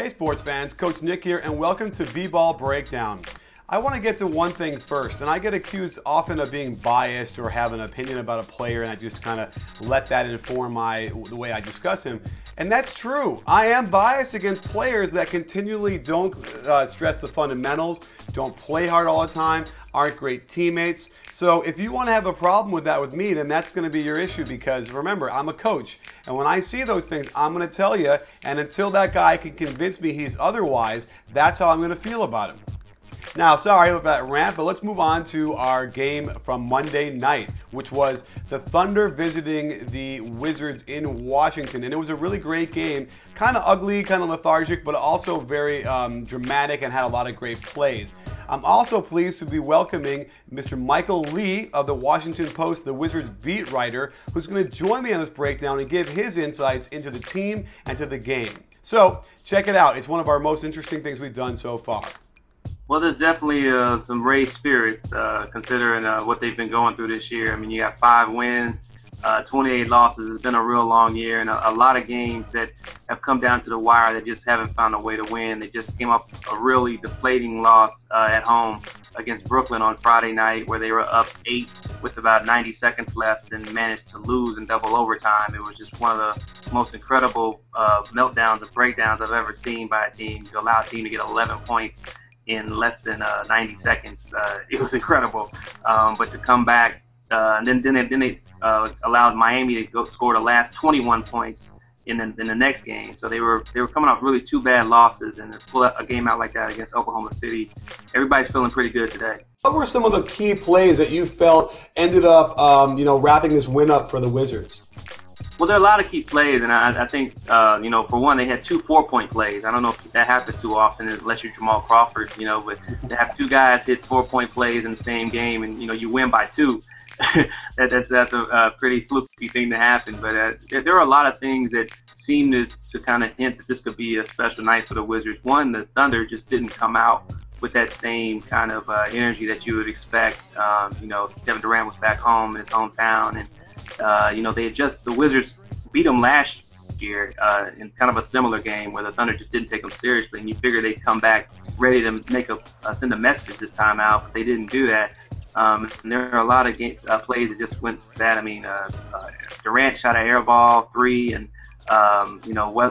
Hey sports fans, Coach Nick here, and welcome to B-Ball Breakdown. I want to get to one thing first, and I get accused often of being biased or have an opinion about a player, and I just kind of let that inform the way I discuss him. And that's true. I am biased against players that continually don't stress the fundamentals, don't play hard all the time, aren't great teammates. So if you want to have a problem with that with me, then that's going to be your issue, because remember, I'm a coach. And when I see those things, I'm going to tell you, and until that guy can convince me he's otherwise, that's how I'm going to feel about him. Now, sorry about that rant, but let's move on to our game from Monday night, which was the Thunder visiting the Wizards in Washington. And it was a really great game, kind of ugly, kind of lethargic, but also very dramatic and had a lot of great plays. I'm also pleased to be welcoming Mr. Michael Lee of the Washington Post, the Wizards beat writer, who's going to join me on this breakdown and give his insights into the team and to the game. So, check it out. It's one of our most interesting things we've done so far. Well, there's definitely some raised spirits considering what they've been going through this year. I mean, you got 5 wins, 28 losses. It's been a real long year, and a lot of games that have come down to the wire that just haven't found a way to win. They just came up a really deflating loss at home against Brooklyn on Friday night, where they were up 8 with about 90 seconds left and managed to lose in double overtime. It was just one of the most incredible meltdowns and breakdowns I've ever seen by a team. To allow a team to get 11 points in less than 90 seconds. It was incredible. But to come back, and then they allowed Miami to score the last 21 points in the next game. So they were coming off really 2 bad losses, and to pull a game out like that against Oklahoma City, everybody's feeling pretty good today. What were some of the key plays that you felt ended up, wrapping this win up for the Wizards? Well, there are a lot of key plays, and I think, for one, they had 2 4-point plays. I don't know if that happens too often unless you're Jamal Crawford, but to have 2 guys hit 4-point plays in the same game and, you win by 2, that's a pretty fluky thing to happen. But there are a lot of things that seem to kind of hint that this could be a special night for the Wizards. One, the Thunder just didn't come out with that same kind of energy that you would expect. Kevin Durant was back home in his hometown, and the Wizards beat them last year in kind of a similar game where the Thunder just didn't take them seriously, and you figure they'd come back ready to send a message this time out, but they didn't do that. And there are a lot of plays that just went bad. I mean, Durant shot an air ball 3, and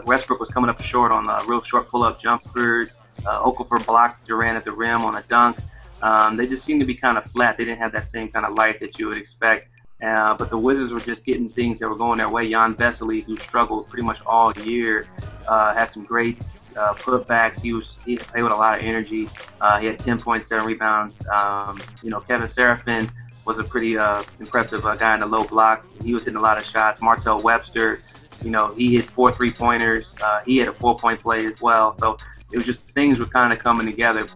Westbrook was coming up short on real short pull-up jumpers. Okafor blocked Durant at the rim on a dunk. They just seemed to be kind of flat. They didn't have that same kind of light that you would expect. But the Wizards were just getting things that were going their way. Jan Vesely, who struggled pretty much all year, had some great putbacks. He played with a lot of energy. He had 10 points, 7 rebounds. Kevin Seraphin was a pretty impressive guy in the low block. He was hitting a lot of shots. Martell Webster, he hit 4 3-pointers. He had a 4-point play as well. So it was just things were kind of coming together.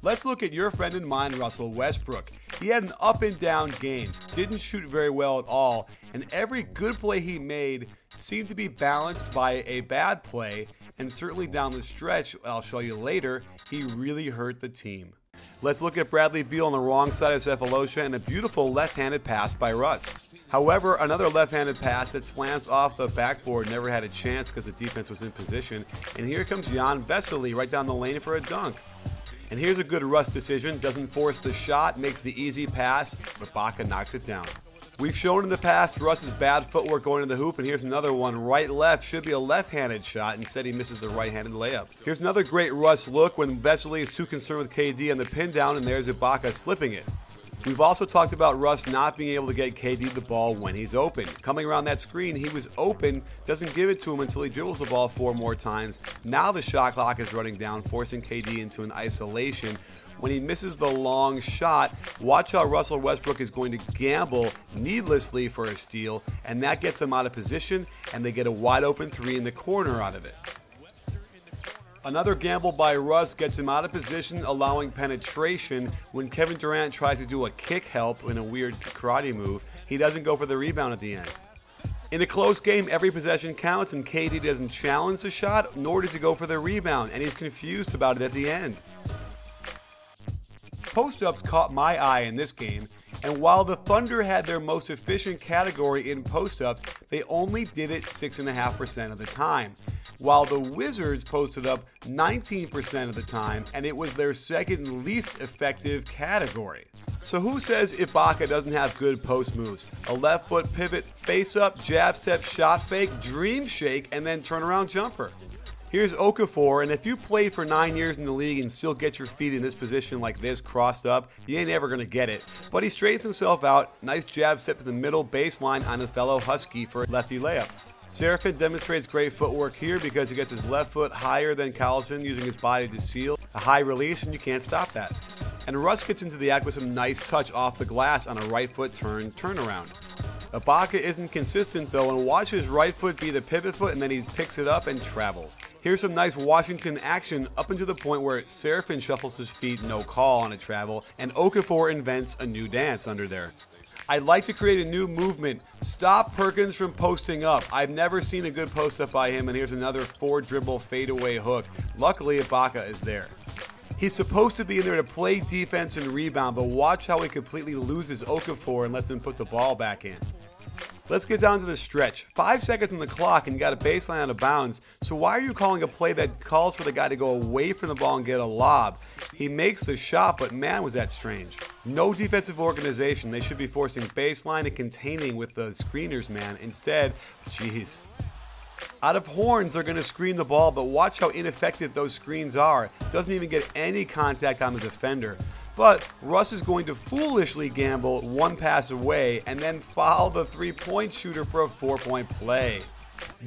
Let's look at your friend and mine, Russell Westbrook. He had an up and down game, didn't shoot very well at all, and every good play he made seemed to be balanced by a bad play, and certainly down the stretch, I'll show you later, he really hurt the team. Let's look at Bradley Beal on the wrong side of Cephalosha and a beautiful left-handed pass by Russ. However, another left-handed pass that slams off the backboard never had a chance because the defense was in position, and here comes Jan Vesely right down the lane for a dunk. And here's a good Russ decision, doesn't force the shot, makes the easy pass, but Baca knocks it down. We've shown in the past Russ's bad footwork going to the hoop, and here's another one, right-left, should be a left-handed shot, instead he misses the right-handed layup. Here's another great Russ look when Vesely is too concerned with KD on the pin down, and there's Ibaka slipping it. We've also talked about Russ not being able to get KD the ball when he's open. Coming around that screen, he was open, doesn't give it to him until he dribbles the ball 4 more times. Now the shot clock is running down, forcing KD into an isolation. When he misses the long shot, watch how Russell Westbrook is going to gamble needlessly for a steal, and that gets him out of position, and they get a wide open 3 in the corner out of it. Another gamble by Russ gets him out of position, allowing penetration. When Kevin Durant tries to do a kick help in a weird karate move, he doesn't go for the rebound at the end. In a close game, every possession counts, and KD doesn't challenge the shot, nor does he go for the rebound, and he's confused about it at the end. Post-ups caught my eye in this game, And while the Thunder had their most efficient category in post-ups, they only did it 6.5% of the time, while the Wizards posted up 19% of the time, and it was their second least effective category. So who says Ibaka doesn't have good post moves? A left foot pivot, face up, jab step, shot fake, dream shake, and then turnaround jumper. Here's Okafor, and if you played for 9 years in the league and still get your feet in this position like this, crossed up, you ain't ever going to get it. But he straightens himself out, nice jab step to the middle baseline on a fellow Husky for a lefty layup. Seraphin demonstrates great footwork here because he gets his left foot higher than Collison, using his body to seal a high release, and you can't stop that. And Russ gets into the act with some nice touch off the glass on a right foot turnaround. Ibaka isn't consistent though, and watch his right foot be the pivot foot, and then he picks it up and travels. Here's some nice Washington action up until the point where Seraphin shuffles his feet, no call on a travel, and Okafor invents a new dance under there. I'd like to create a new movement. Stop Perkins from posting up. I've never seen a good post up by him, and here's another 4-dribble fadeaway hook. Luckily, Ibaka is there. He's supposed to be in there to play defense and rebound, but watch how he completely loses Okafor and lets him put the ball back in. Let's get down to the stretch. 5 seconds on the clock and you got a baseline out of bounds, so why are you calling a play that calls for the guy to go away from the ball and get a lob? He makes the shot, but man, was that strange. No defensive organization. They should be forcing baseline and containing with the screeners, man. Instead, jeez. Out of horns, they're going to screen the ball, but watch how ineffective those screens are. Doesn't even get any contact on the defender. But Russ is going to foolishly gamble one pass away and then foul the three-point shooter for a 4-point play.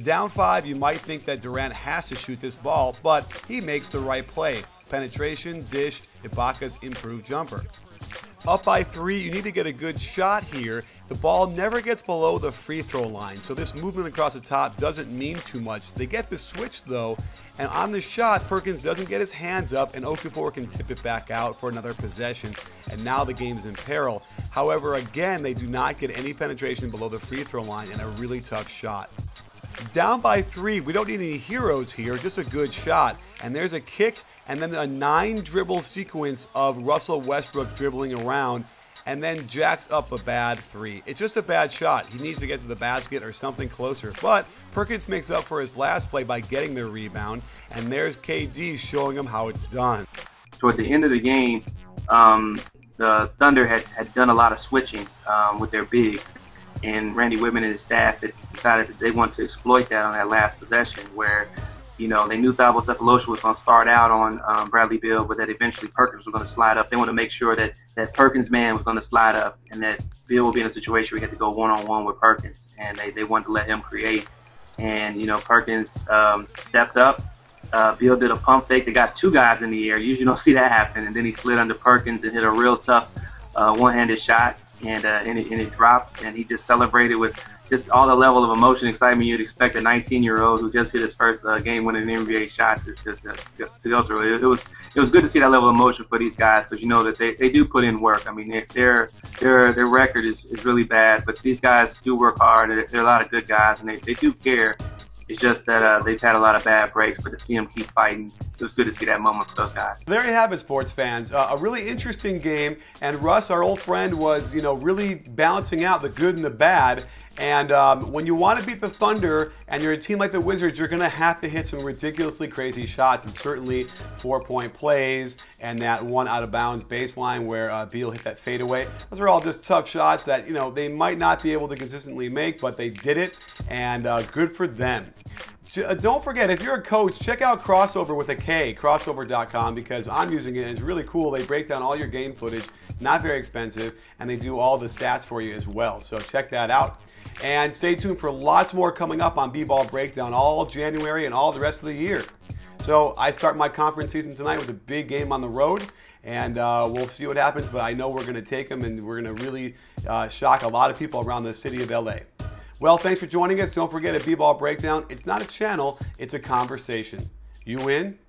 Down 5, you might think that Durant has to shoot this ball, but he makes the right play. Penetration, dish, Ibaka's improved jumper. Up by 3, you need to get a good shot here. The ball never gets below the free throw line, so this movement across the top doesn't mean too much. They get the switch though, and on the shot, Perkins doesn't get his hands up, and Okafor can tip it back out for another possession, and now the game's in peril. However, again, they do not get any penetration below the free throw line, and a really tough shot. Down by 3, we don't need any heroes here, just a good shot. And there's a kick, and then a 9-dribble sequence of Russell Westbrook dribbling around, and then jacks up a bad 3. It's just a bad shot. He needs to get to the basket or something closer. But Perkins makes up for his last play by getting the rebound, and there's KD showing him how it's done. Toward the end of the game, the Thunder had done a lot of switching with their bigs. And Randy Whitman and his staff had decided that they want to exploit that on that last possession where, you know, they knew Thabo Sefolosha was going to start out on Bradley Beal, but that eventually Perkins was going to slide up. They want to make sure that Perkins' man was going to slide up and that Beal would be in a situation where he had to go one-on-one with Perkins. And they wanted to let him create. And, you know, Perkins stepped up. Beal did a pump fake. They got 2 guys in the air. You usually don't see that happen. And then he slid under Perkins and hit a real tough one-handed shot. And it dropped, and he just celebrated with just all the level of emotion, excitement you'd expect a 19-year-old who just hit his first game-winning NBA shot to go through. It was good to see that level of emotion for these guys because you know that they do put in work. I mean, their record is really bad, but these guys do work hard. They're a lot of good guys, and they do care. It's just that they've had a lot of bad breaks, but to see them keep fighting, it was good to see that moment for those guys. There you have it, sports fans. A really interesting game, and Russ, our old friend, was really balancing out the good and the bad. And when you want to beat the Thunder and you're a team like the Wizards, you're going to have to hit some ridiculously crazy shots, and certainly 4-point plays and that one out of bounds baseline where Beal hit that fadeaway. Those are all just tough shots that they might not be able to consistently make, but they did it, and good for them. Don't forget, if you're a coach, check out Crossover with a K, crossover.com, because I'm using it and it's really cool. They break down all your game footage, not very expensive, and they do all the stats for you as well. So check that out. And stay tuned for lots more coming up on B-Ball Breakdown all January and all the rest of the year. So I start my conference season tonight with a big game on the road, and we'll see what happens, but I know we're going to take them, and we're going to really shock a lot of people around the city of LA. Well, thanks for joining us. Don't forget, at B-Ball Breakdown, it's not a channel, it's a conversation. You win,